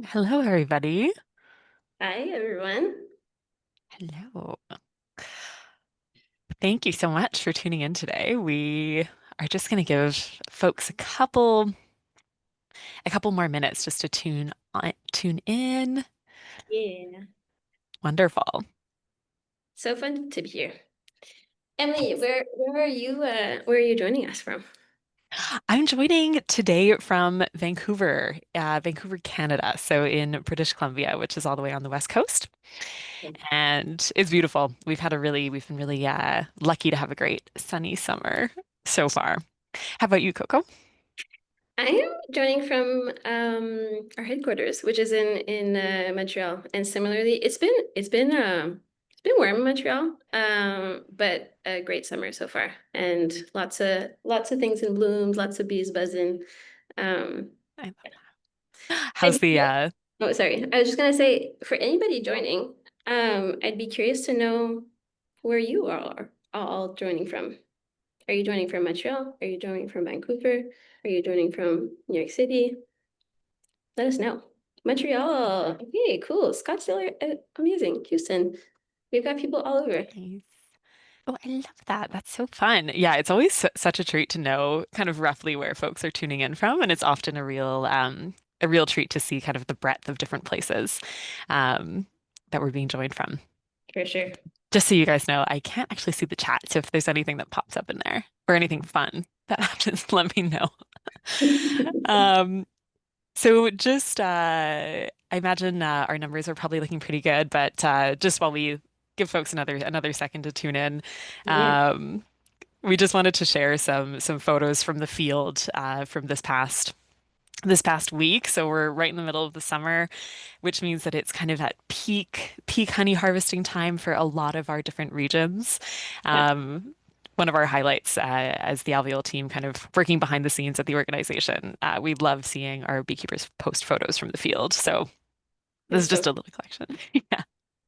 Hello, everybody. Hi, everyone. Hello. Thank you so much for tuning in today. We are just going to give folks a couple more minutes just to tune in. Yeah. Wonderful. So fun to be here. Emily, where are you joining us from? I'm joining today from Vancouver, Vancouver, Canada. So in British Columbia, which is all the way on the West Coast. And it's beautiful. We've been really lucky to have a great sunny summer so far. How about you, Coco? I am joining from our headquarters, which is in Montreal. And similarly, it's been warm in Montreal, but a great summer so far, and lots of things in bloom, lots of bees buzzing. Um, I love that. I'd How's be the curious. Oh, sorry. I was just gonna say, for anybody joining, I'd be curious to know where you all joining from. Are you joining from Montreal? Are you joining from Vancouver? Are you joining from New York City? Let us know. Montreal. Okay, cool. Scottsdale, amazing. Houston. We've got people all over. Nice. Oh, I love that. That's so fun. Yeah, it's always such a treat to know kind of roughly where folks are tuning in from, and it's often a real treat to see kind of the breadth of different places um, that we're being joined from. For sure. Just so you guys know, I can't actually see the chat, so if there's anything that pops up in there or anything fun that happens, let me know. Um, so just I imagine our numbers are probably looking pretty good, but just while we give folks another second to tune in. Yeah. Um, we just wanted to share some photos from the field from this past week. So we're right in the middle of the summer, which means that it's kind of at peak honey harvesting time for a lot of our different regions. Yeah. One of our highlights as the Alvéole team kind of working behind the scenes at the organization, we love seeing our beekeepers post photos from the field. So this It's is so just a little collection. Yeah,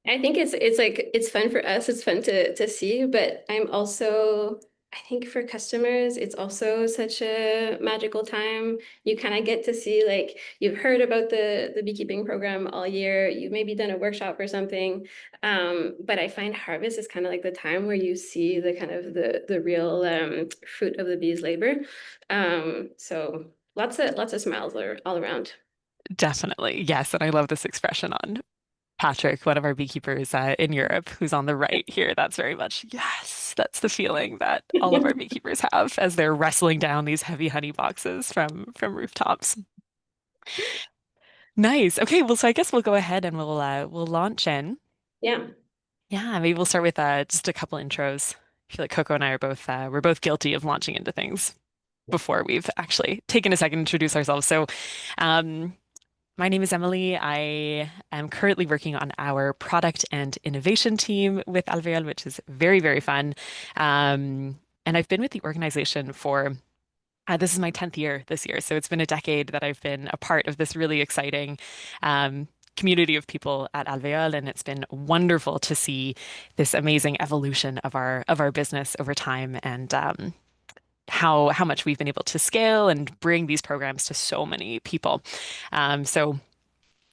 I think it's like it's fun for us. It's fun to see, but I think for customers, it's also such a magical time. You kind of get to see like you've heard about the beekeeping program all year. You've maybe done a workshop or something. But I find harvest is kind of like the time where you see the kind of the real fruit of the bees' labor. So lots of smiles all around. definitely. Yes. And I love this expression on Patrick, one of our beekeepers in Europe, who's on the right here. That's very much, yes, that's the feeling that all of our beekeepers have as they're wrestling down these heavy honey boxes from rooftops. Nice. Okay, well, so I guess we'll go ahead and we'll launch in. Yeah. Yeah, maybe we'll start with just a couple intros. I feel like Coco and I are we're both guilty of launching into things before we've actually taken a second to introduce ourselves. So, um, my name is Emily. I am currently working on our product and innovation team with Alvéole, which is very, very fun. And I've been with the organization for this is my 10th year this year. So it's been a decade that I've been a part of this really exciting community of people at Alvéole, and it's been wonderful to see this amazing evolution of our business over time and how much we've been able to scale and bring these programs to so many people. So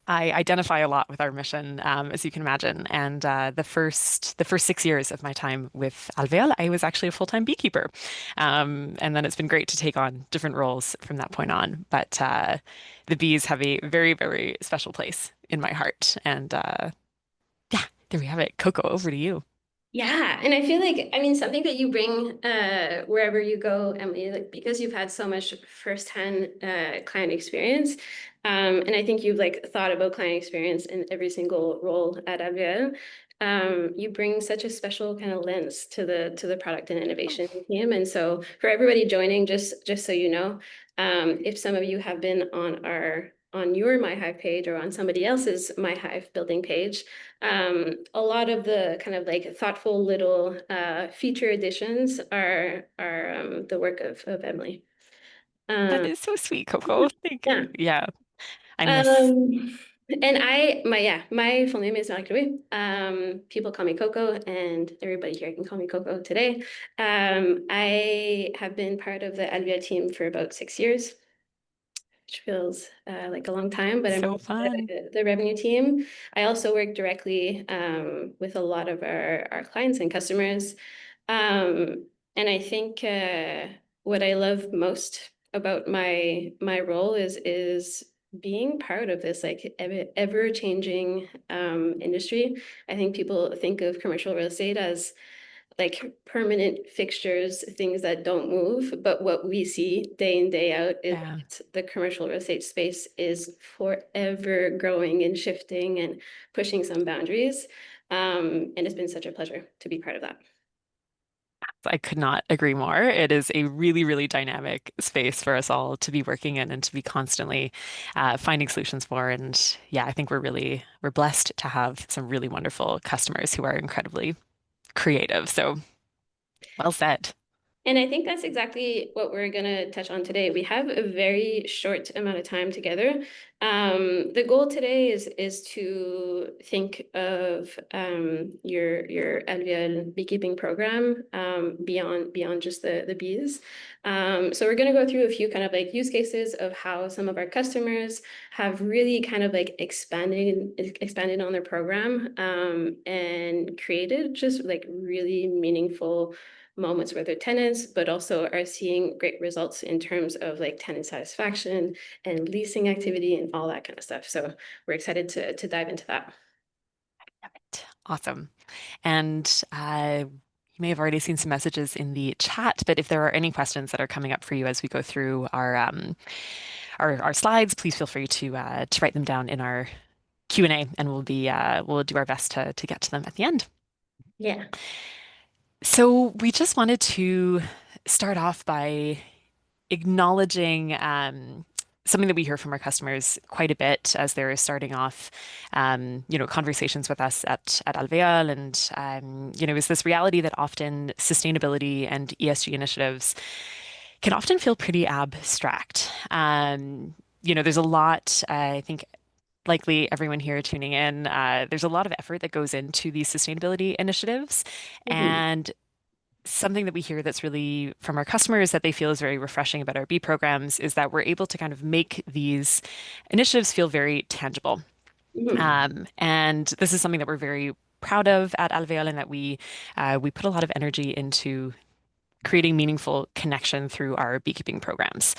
I identify a lot with our mission, as you can imagine. And the first 6 years of my time with Alvéole, I was actually a full-time beekeeper. And then it's been great to take on different roles from that point on. But the bees have a very, very special place in my heart. And yeah, there we have it. Coco, over to you. Yeah, and I feel like, I mean, something that you bring wherever you go, Emily, like because you've had so much firsthand client experience, and I think you've like thought about client experience in every single role at Alvéole. You bring such a special kind of lens to the product and Oh, innovation team. And so for everybody joining, just so you know, if some of you have been on your MyHive page or on somebody else's MyHive building page, a lot of the kind of like thoughtful little feature additions are the work of Emily. that Um, is so sweet, Coco. Thank yeah. you. Yeah, I miss. Um, and my full name is Marie. People call me Coco, and everybody here can call me Coco today. I have been part of the Alvia team for about 6 years. which feels like a long time, but I'm So fun. the revenue team. I also work directly with a lot of our clients and customers. And I think what I love most about my role is being part of this like ever changing industry. I think people think of commercial real estate as like permanent fixtures, things that don't move. But what we see day in, day out is Yeah. that the commercial real estate space is forever growing and shifting and pushing some boundaries. And it's been such a pleasure to be part of that. I could not agree more. It is a really, really dynamic space for us all to be working in and to be constantly finding solutions for. And yeah, I think we're blessed to have some really wonderful customers who are incredibly creative. So well said. And I think that's exactly what we're going to touch on today. We have a very short amount of time together. The goal today is to think of your Alvéole beekeeping program beyond just the bees. So we're going to go through a few kind of like use cases of how some of our customers have really kind of like expanded on their program and created just like really meaningful moments with their tenants, but also are seeing great results in terms of like tenant satisfaction and leasing activity and all that kind of stuff. So we're excited to dive into that. Awesome. And you may have already seen some messages in the chat, but if there are any questions that are coming up for you as we go through our slides, please feel free to write them down in our Q&A, and we'll do our best to get to them at the end. Yeah. So we just wanted to start off by acknowledging something that we hear from our customers quite a bit as they're starting off, conversations with us at Alvéole, and is this reality that often sustainability and ESG initiatives can often feel pretty abstract. There's a lot, I think. Likely everyone here tuning in, there's a lot of effort that goes into these sustainability initiatives. Mhm. And something that we hear that's really from our customers that they feel is very refreshing about our bee programs is that we're able to kind of make these initiatives feel very tangible. Mhm. And this is something that we're very proud of at Alvéole, and that we put a lot of energy into creating meaningful connection through our beekeeping programs.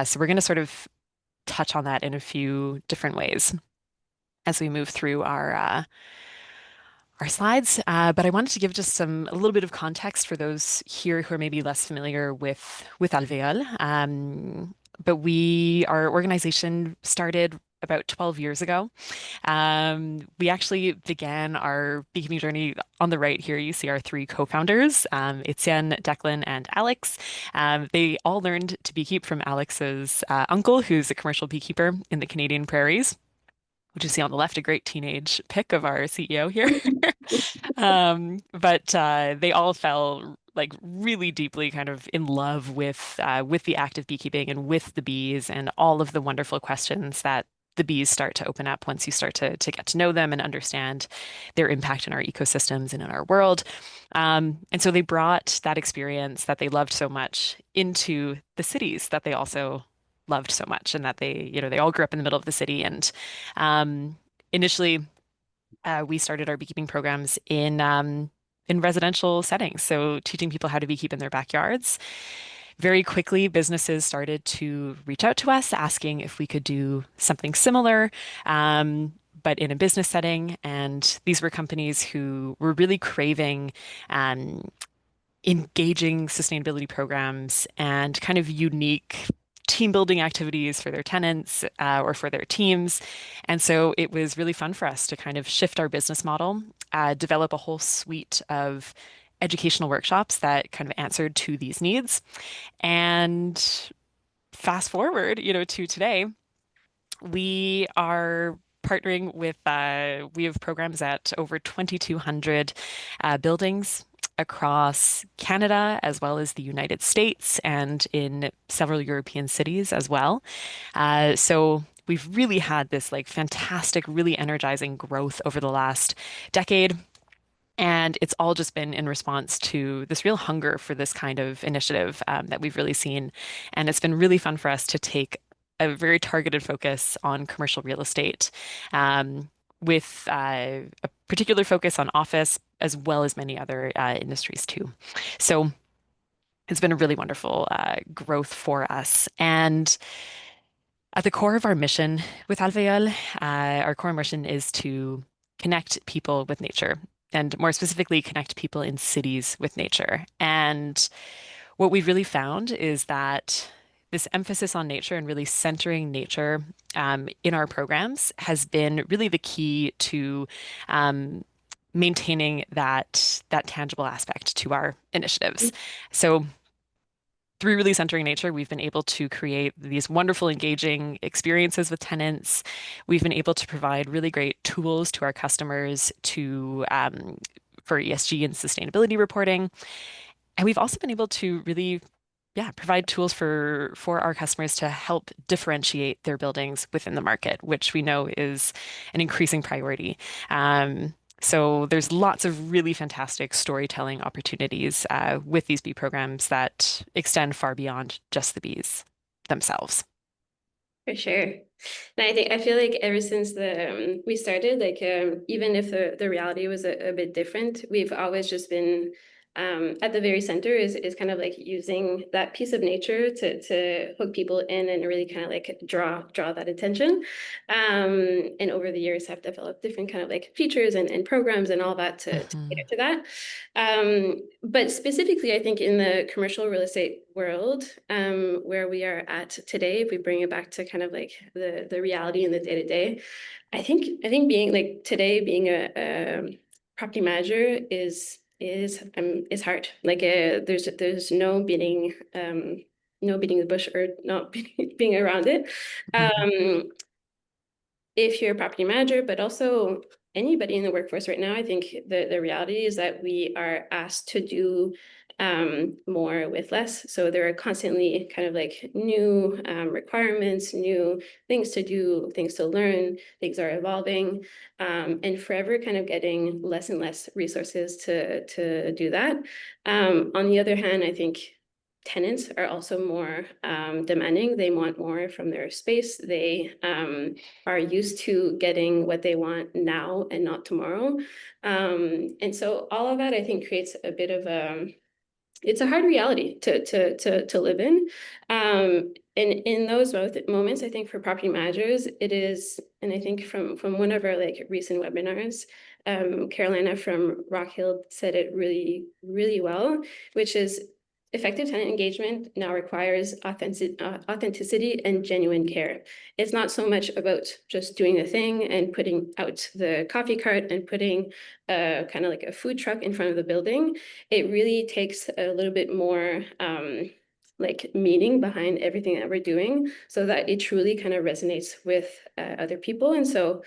So we're going to sort of touch on that in a few different ways as we move through our slides, but I wanted to give just a little bit of context for those here who are maybe less familiar with Alvéole. But our organization started about 12 years ago. We actually began our beekeeping journey on the right here. You see our three co-founders, Etienne, Declan, and Alex. They all learned to beekeep from Alex's uncle, who's a commercial beekeeper in the Canadian prairies, which you see on the left, a great teenage pic of our CEO here. But they all fell like really deeply kind of in love with the act of beekeeping and with the bees and all of the wonderful questions that the bees start to open up once you start to get to know them and understand their impact in our ecosystems and in our world. And so they brought that experience that they loved so much into the cities that they also loved so much, and that they all grew up in the middle of the city. And initially, we started our beekeeping programs in residential settings, so teaching people how to beekeep in their backyards. Very quickly, businesses started to reach out to us asking if we could do something similar, but in a business setting. And these were companies who were really craving engaging sustainability programs and kind of unique team building activities for their tenants or for their teams. And so it was really fun for us to kind of shift our business model, develop a whole suite of educational workshops that kind of answered to these needs. And fast forward, to today, we are partnering with, we have programs at over 2,200 buildings across Canada, as well as the United States, and in several European cities as well. So we've really had this like fantastic, really energizing growth over the last decade. And it's all just been in response to this real hunger for this kind of initiative that we've really seen. And it's been really fun for us to take a very targeted focus on commercial real estate, with a particular focus on office as well as many other industries too. So it's been a really wonderful growth for us. And at the core of our mission with Alvéole, our core mission is to connect people with nature, and more specifically, connect people in cities with nature. And what we've really found is that this emphasis on nature and really centering nature in our programs has been really the key to maintaining that tangible aspect to our initiatives. So through really centering nature, we've been able to create these wonderful, engaging experiences with tenants. We've been able to provide really great tools to our customers to for ESG and sustainability reporting. And we've also been able to really, yeah, provide tools for our customers to help differentiate their buildings within the market, which we know is an increasing priority. So there's lots of really fantastic storytelling opportunities with these bee programs that extend far beyond just the bees themselves. For sure. And I feel like ever since the we started, like even if the reality was a bit different, we've always just been at the very center is kind of like using that piece of nature to hook people in and really kind of like draw that attention. And over the years have developed different kind of like features and programs and all that to Mhm. cater to that. But specifically, I think in the commercial real estate world, where we are at today, if we bring it back to kind of like the reality in the day to day, I think being like today being a property manager is hard. Like there's no beating the bush or not being around it. Mhm. If you're a property manager, but also anybody in the workforce right now, I think the reality is that we are asked to do more with less. So there are constantly kind of like new requirements, new things to do, things to learn, things are evolving, and forever kind of getting less and less resources to do that. On the other hand, I think tenants are also more demanding. They want more from their space. They are used to getting what they want now and not tomorrow. And so all of that, I think, creates a bit of it's a hard reality to live in. And in those moments, I think for property managers, it is, and I think from one of our like recent webinars, Carolina from Rock Hill said it really well, which is effective tenant engagement now requires authenticity and genuine care. It's not so much about just doing a thing and putting out the coffee cart and putting kind of like a food truck in front of the building. It really takes a little bit more like meaning behind everything that we're doing so that it truly kind of resonates with other people. And so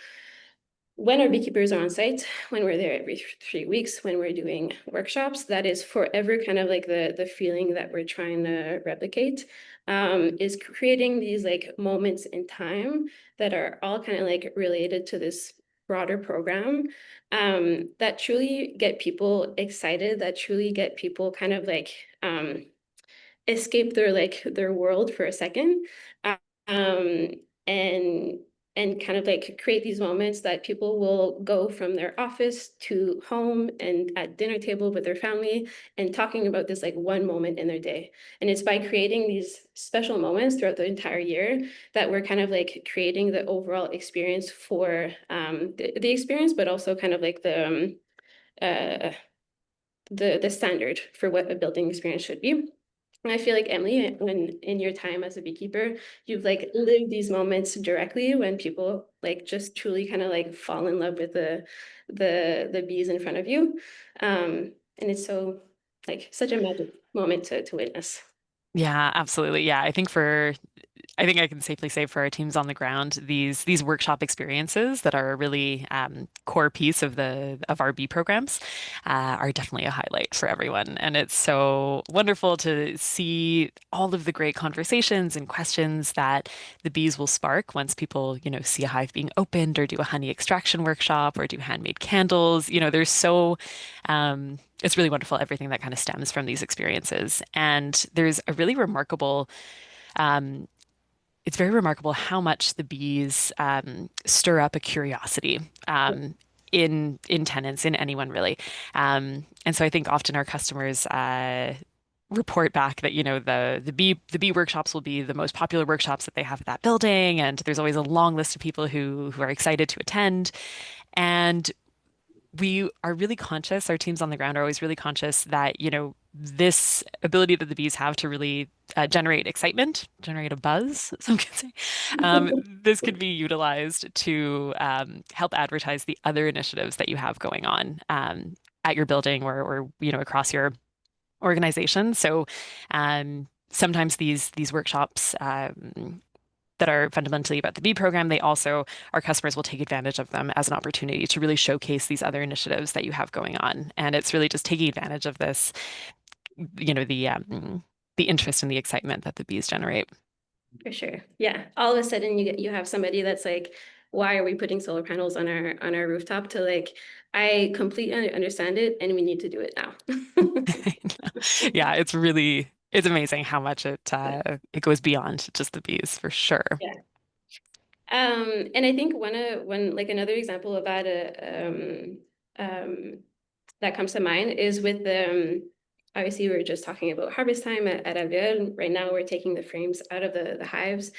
when our beekeepers are on site, when we're there every 3 weeks, when we're doing workshops, that is forever kind of like the feeling that we're trying to replicate, is creating these like moments in time that are all kind of like related to this broader program, that truly get people excited, that truly get people kind of like escape their world for a second, um, and kind of like create these moments that people will go from their office to home and at dinner table with their family and talking about this like one moment in their day. And it's by creating these special moments throughout the entire year that we're kind of like creating the overall experience for the experience, but also kind of like uh, the standard for what a building experience should be. And I feel like Emily, when in your time as a beekeeper, you've like lived these moments directly when people like just truly kind of like fall in love with the bees in front of you. And it's so like such a magic moment to witness. Yeah, absolutely. Yeah, I think I can safely say for our teams on the ground, these workshop experiences that are a really core piece of the of our bee programs are definitely a highlight for everyone. And it's so wonderful to see all of the great conversations and questions that the bees will spark once people, see a hive being opened or do a honey extraction workshop or do handmade candles. There's so it's really wonderful everything that kind of stems from these experiences. And there's a really remarkable um, it's very remarkable how much the bees stir up a curiosity in tenants, in anyone really. And so I think often our customers report back that, the bee workshops will be the most popular workshops that they have at that building, and there's always a long list of people who are excited to attend. And we are really conscious, our teams on the ground are always really conscious that, this ability that the bees have to really generate excitement, generate a buzz, some could say, this could be utilized to help advertise the other initiatives that you have going on at your building or across your organization. So sometimes these workshops that are fundamentally about the bee program, our customers will take advantage of them as an opportunity to really showcase these other initiatives that you have going on. And it's really just taking advantage of this, you know, the um, the interest and the excitement that the bees generate. For sure. Yeah. All of a sudden you have somebody that's like, why are we putting solar panels on our rooftop to like, I completely understand it and we need to do it now. Yeah, it's amazing how much it goes beyond just the bees for sure. Yeah. And I think one like another example of that that comes to mind is with obviously we were just talking about harvest time at Alvéole. Right now we're taking the frames out of the hives,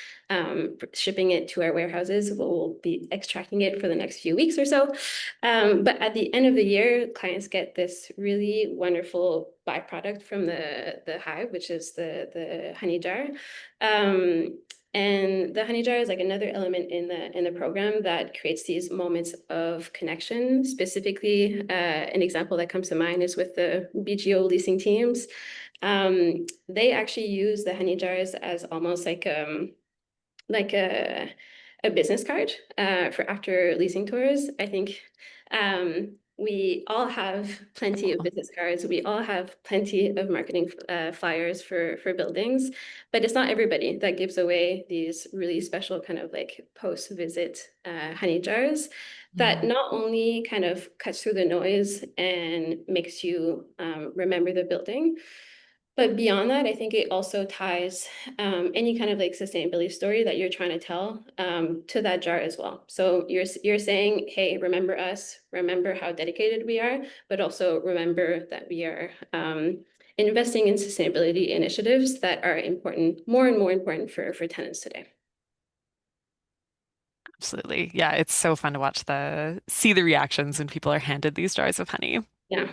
shipping it to our warehouses. We'll be extracting it for the next few weeks or so. But at the end of the year, clients get this really wonderful byproduct from the hive, which is the honey jar. Um, and the honey jar is like another element in the program that creates these moments of connection. Specifically, an example that comes to mind is with the BGO leasing teams. They actually use the honey jars as almost like a business card for after leasing tours. I think we all have plenty of business cards. We all have plenty of marketing flyers for buildings, but it's not everybody that gives away these really special kind of like post-visit honey jars that Mm, not only kind of cuts through the noise and makes you remember the building, but beyond that, I think it also ties any kind of like sustainability story that you're trying to tell to that jar as well. So you're saying, hey, remember us, remember how dedicated we are, but also remember that we are investing in sustainability initiatives that are important, more and more important for tenants today. absolutely. Yeah, it's so fun to see the reactions when people are handed these jars of honey. Yeah,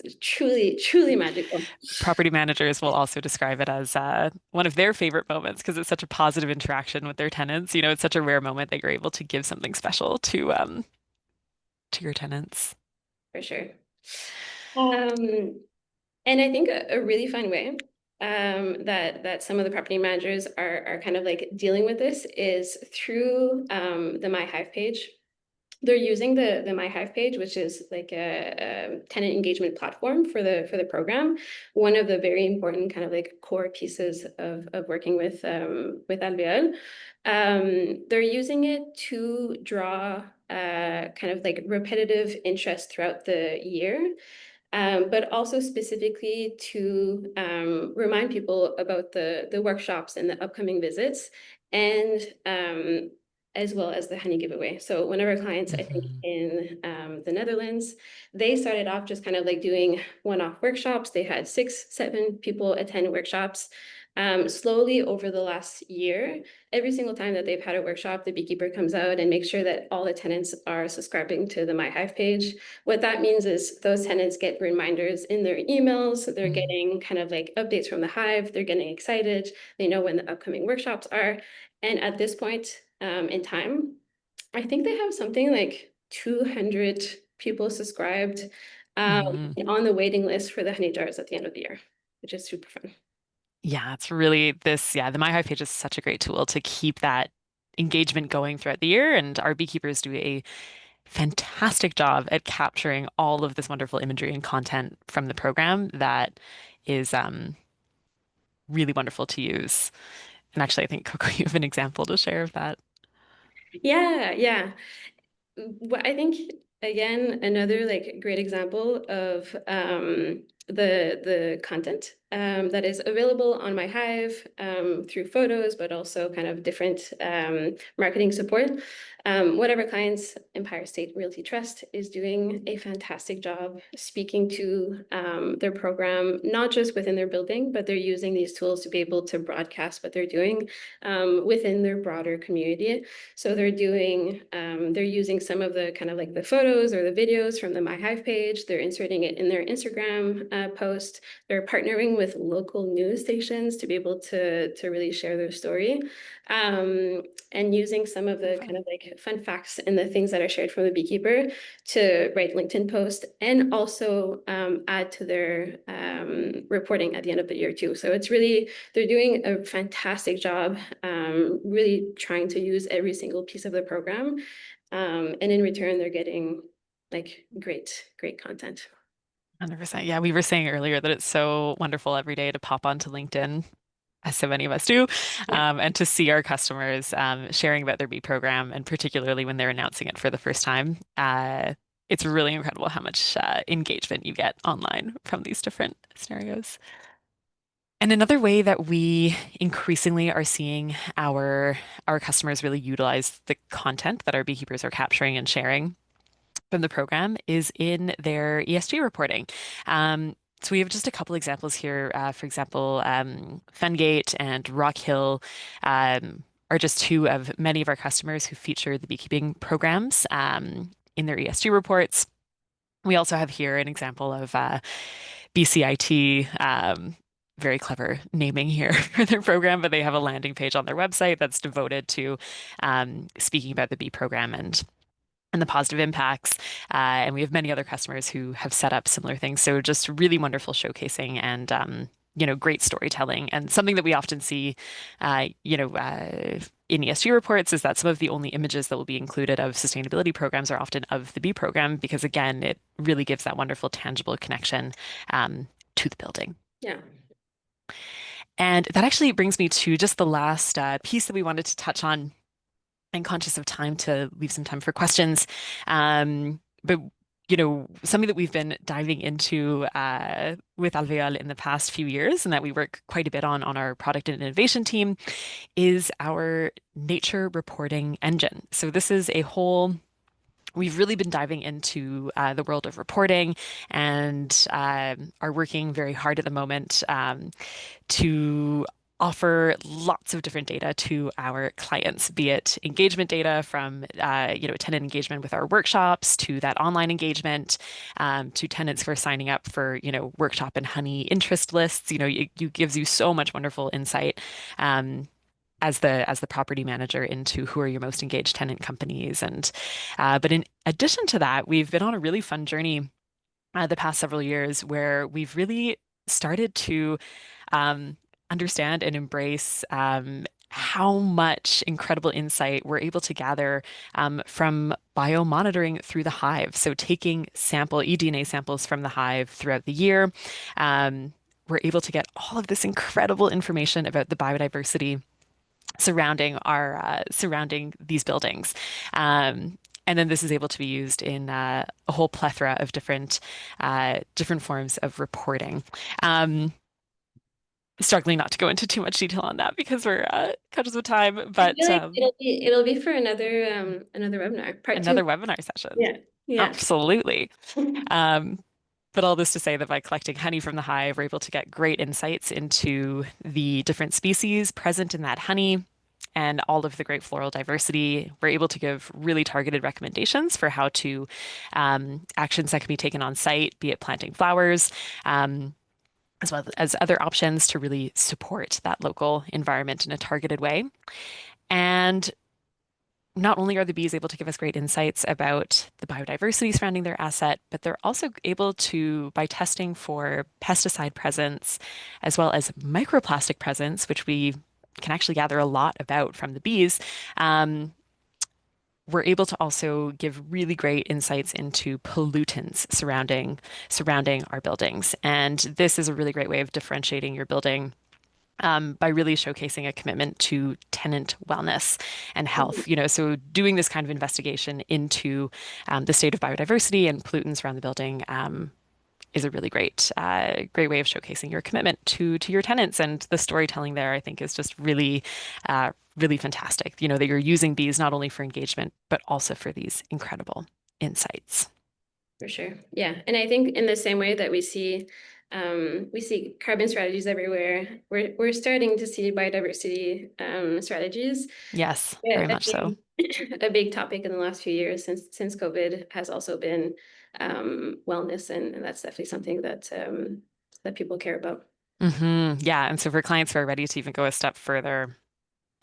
it's truly, truly magical. Property managers will also describe it as one of their favorite moments because it's such a positive interaction with their tenants. It's such a rare moment that you're able to give something special to your tenants. For sure. Um, And I think a really fun way that some of the property managers are kind of like dealing with this is through the My Hive page. They're using the My Hive page, which is like a tenant engagement platform for the program. One of the very important kind of like core pieces of working with Alvéole. They're using it to draw kind of like repetitive interest throughout the year, but also specifically to remind people about the workshops and the upcoming visits, and as well as the honey giveaway. So one of our clients, I think Mhm. in the Netherlands, they started off just kind of like doing one-off workshops. They had 6, 7 people attend workshops. Slowly over the last year, every single time that they've had a workshop, the beekeeper comes out and makes sure that all the tenants are subscribing to the My Hive page. What that means is those tenants get reminders in their emails. They're Mm. getting kind of like updates from the hive. They're getting excited. They know when the upcoming workshops are. And at this point in time, I think they have something like 200 people subscribed Mhm. and on the waiting list for the honey jars at the end of the year, which is super fun. Yeah, it's really the My Hive page is such a great tool to keep that engagement going throughout the year. And our beekeepers do a fantastic job at capturing all of this wonderful imagery and content from the program that is really wonderful to use. And actually, I think Coco, you have an example to share of that. Yeah, yeah. What I think again, another like great example of the content that is available on my Hive through photos, but also kind of different marketing support. Whatever clients, Empire State Realty Trust is doing a fantastic job speaking to their program, not just within their building, but they're using these tools to be able to broadcast what they're doing within their broader community. So they're using some of the kind of like the photos or the videos from the My Hive page. They're inserting it in their Instagram post. They're partnering with local news stations to be able to really share their story. And using some of the kind of like fun facts and the things that are shared from the beekeeper to write LinkedIn posts and also add to their reporting at the end of the year too. So it's really, they're doing a fantastic job, really trying to use every single piece of the program. And in return, they're getting like great content. 100%. Yeah, we were saying earlier that it's so wonderful every day to pop onto LinkedIn, as so many of us do, Yeah. and to see our customers sharing about their bee program, and particularly when they're announcing it for the first time. It's really incredible how much engagement you get online from these different scenarios. And another way that we increasingly are seeing our customers really utilize the content that our beekeepers are capturing and sharing from the program is in their ESG reporting. So we have just a couple examples here. For example, Fungate and Rock Hill are just two of many of our customers who feature the beekeeping programs in their ESG reports. We also have here an example of BCIT. Very clever naming here for their program, but they have a landing page on their website that's devoted to speaking about the bee program and the positive impacts. And we have many other customers who have set up similar things. So just really wonderful showcasing and great storytelling. And something that we often see, in ESG reports is that some of the only images that will be included of sustainability programs are often of the bee program because again, it really gives that wonderful tangible connection to the building. Yeah. And that actually brings me to just the last piece that we wanted to touch on and conscious of time to leave some time for questions. But something that we've been diving into with Alvéole in the past few years, and that we work quite a bit on our product and innovation team, is our nature reporting engine. So this is a whole. We've really been diving into the world of reporting and are working very hard at the moment to offer lots of different data to our clients, be it engagement data from tenant engagement with our workshops, to that online engagement, to tenants who are signing up for workshop and honey interest lists. It gives you so much wonderful insight. As the property manager into who are your most engaged tenant companies. And but in addition to that, we've been on a really fun journey the past several years where we've really started to um, understand and embrace how much incredible insight we're able to gather from biomonitoring through the hive. So taking eDNA samples from the hive throughout the year, we're able to get all of this incredible information about the biodiversity surrounding these buildings. And then this is able to be used in a whole plethora of different forms of reporting. Struggling not to go into too much detail on that because we're conscious of time, I but feel like it'll be for another webinar, part two. another webinar session. Yeah. Yeah. Absolutely. Um, but all this to say that by collecting honey from the hive, we're able to get great insights into the different species present in that honey and all of the great floral diversity. We're able to give really targeted recommendations for how to actions that can be taken on site, be it planting flowers, as well as other options to really support that local environment in a targeted way. And not only are the bees able to give us great insights about the biodiversity surrounding their asset, but they're also able to, by testing for pesticide presence as well as microplastic presence, which we can actually gather a lot about from the bees, we're able to also give really great insights into pollutants surrounding our buildings. And this is a really great way of differentiating your building by really showcasing a commitment to tenant wellness and health. So doing this kind of investigation into the state of biodiversity and pollutants around the building is a really great way of showcasing your commitment to your tenants. And the storytelling there, I think, is just really fantastic. You know, that you're using bees not only for engagement, but also for these incredible insights. For sure. Yeah. And I think in the same way that we see carbon strategies everywhere, we're starting to see biodiversity strategies. Yes, Yeah, very much so. a big topic in the last few years since COVID has also been wellness, and that's definitely something that people care about. Yeah. And so for clients who are ready to even go a step further,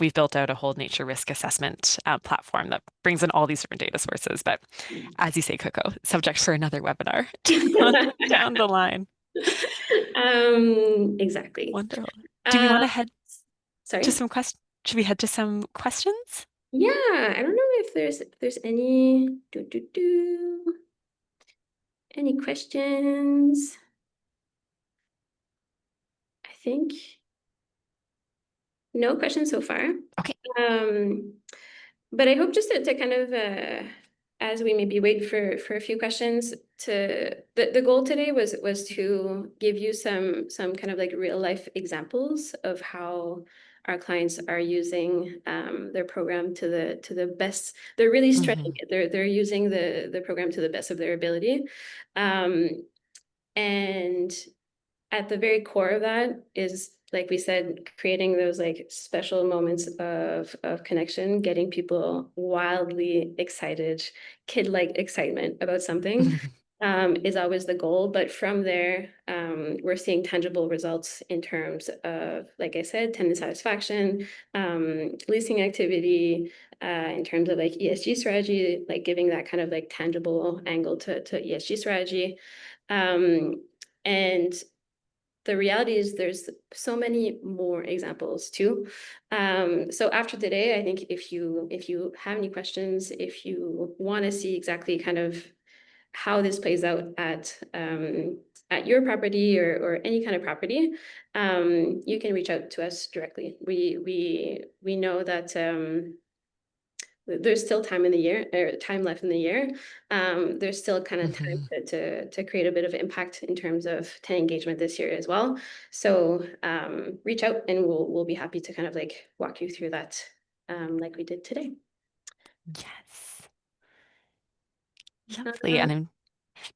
we've built out a whole nature risk assessment platform that brings in all these different data sources. But as you say, Coco, subject for another webinar down the line. Exactly. Wonderful. Do we want Um, to head to sorry. some questions? Should we head to some questions? Yeah, I don't know if there's any questions. I think no questions so far. Okay. Um, but I hope just to kind of as we maybe wait for a few questions, the goal today was to give you some kind of like real life examples of how our clients are using their program to the best. They're really stretching Hmm. it. They're using the program to the best of their ability. Um, and at the very core of that is, like we said, creating those like special moments of connection, getting people wildly excited, kid-like excitement about something, is always the goal. But from there, we're seeing tangible results in terms of, like I said, tenant satisfaction, leasing activity, in terms of like ESG strategy, like giving that kind of like tangible angle to ESG strategy. Um, and the reality is there's so many more examples too. So after today, I think if you have any questions, if you want to see exactly kind of how this plays out at your property or any kind of property, you can reach out to us directly. We know that there's still time in the year, or time left in the year. There's still kind of time Hmm. to create a bit of impact in terms of tenant engagement this year as well. So reach out and we'll be happy to kind of like walk you through that, like we did today. Yes. Lovely. Uh, And I'm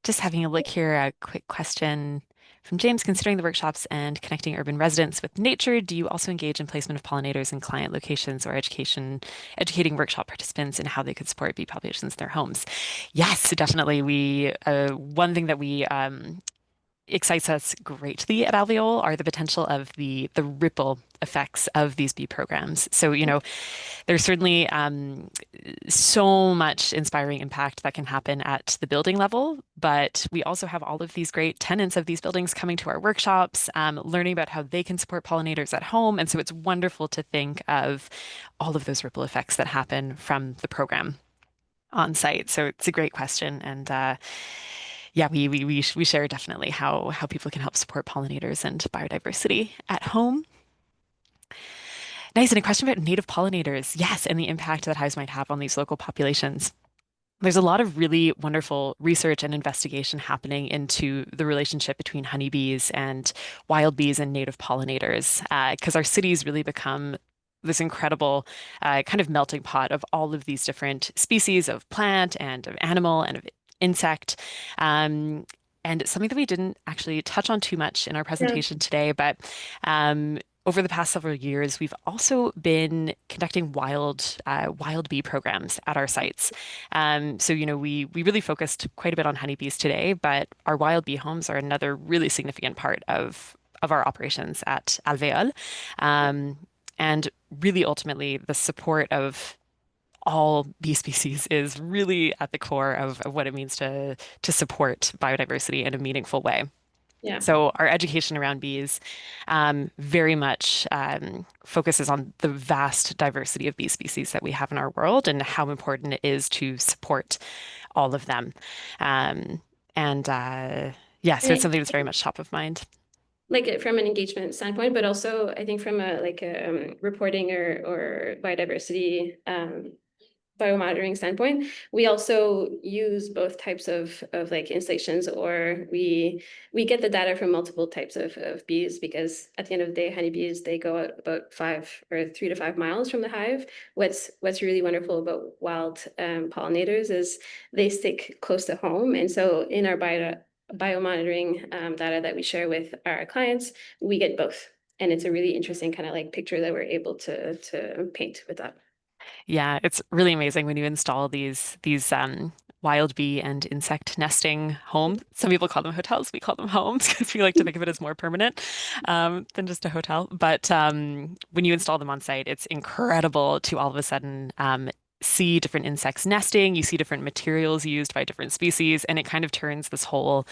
just having a look here, a quick question from James. Considering the workshops and connecting urban residents with nature, do you also engage in placement of pollinators in client locations or educating workshop participants in how they could support bee populations in their homes? Yes, definitely. One thing that we excites us greatly at Alvéole are the potential of the ripple effects of these bee programs. So, you know, there's certainly so much inspiring impact that can happen at the building level, but we also have all of these great tenants of these buildings coming to our workshops, learning about how they can support pollinators at home. And so it's wonderful to think of all of those ripple effects that happen from the program on site. So it's a great question, and yeah, we share definitely how people can help support pollinators and biodiversity at home. Nice. And a question about native pollinators. Yes, and the impact that hives might have on these local populations. There's a lot of really wonderful research and investigation happening into the relationship between honeybees and wild bees and native pollinators, because our cities really become this incredible kind of melting pot of all of these different species of plant and of animal and of insect. Um, and it's something that we didn't actually touch on too much in our yeah, presentation today, but over the past several years, we've also been conducting wild bee programs at our sites. So, you know, we really focused quite a bit on honeybees today, but our wild bee homes are another really significant part of our operations at Alvéole. Um, and really, ultimately, the support of all bee species is really at the core of what it means to support biodiversity in a meaningful way. yeah, So our education around bees very much focuses on the vast diversity of bee species that we have in our world and how important it is to support all of them. Um, and yeah, and so it's I something that's very much top of mind. like it from an engagement standpoint, but also I think from a like a reporting or biodiversity biomonitoring standpoint. We also use both types of like installations, or we get the data from multiple types of bees, because at the end of the day, honeybees, they go out about 3 to 5 miles from the hive. What's really wonderful about wild pollinators is they stick close to home. And so in our biomonitoring data that we share with our clients, we get both. And it's a really interesting kind of like picture that we're able to paint with that. Yeah, it's really amazing when you install these wild bee and insect nesting homes. Some people call them hotels. We call them homes because we like to think of it as more permanent than just a hotel. But when you install them on site, it's incredible to all of a sudden see different insects nesting. You see different materials used by different species, and it kind of turns this whole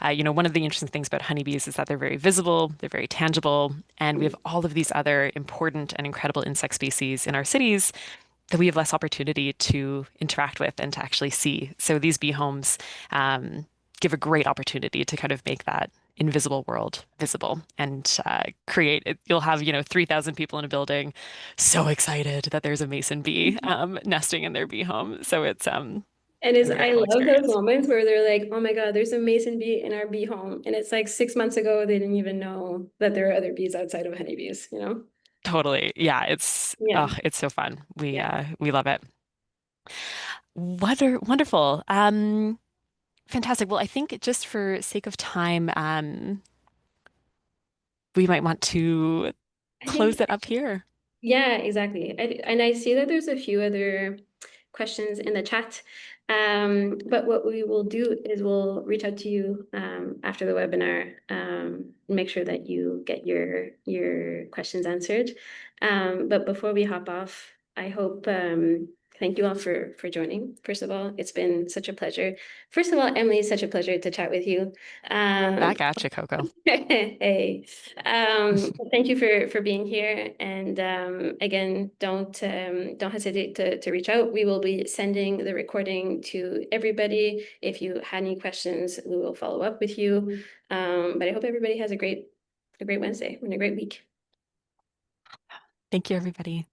one of the interesting things about honeybees is that they're very visible, they're very tangible, and we have all of these other important and incredible insect species in our cities that we have less opportunity to interact with and to actually see. So these bee homes give a great opportunity to kind of make that invisible world visible and create it. You'll have, 3,000 people in a building so excited that there's a mason bee nesting in their bee home. So it's And a is very I cool love those experience. moments where they're like, oh my God, there's a mason bee in our bee home. And it's like 6 months ago, they didn't even know that there are other bees outside of honeybees, you know? Totally. Yeah, it's Yeah. oh, it's so fun. We Yeah. uh we love it. Wonderful. Fantastic. Well, I think just for sake of time, we might want to I close think it up here. Yeah, exactly. And I see that there's a few other questions in the chat. But what we will do is we'll reach out to you after the webinar, and make sure that you get your questions answered. But before we hop off, I hope thank you all for joining. First of all, it's been such a pleasure. First of all, Emily, it's such a pleasure to chat with you. Back at you, Coco. Hey, thank you for being here. And again, don't hesitate to reach out. We will be sending the recording to everybody. If you had any questions, we will follow up with you. But I hope everybody has a great Wednesday and a great week. Thank you, everybody.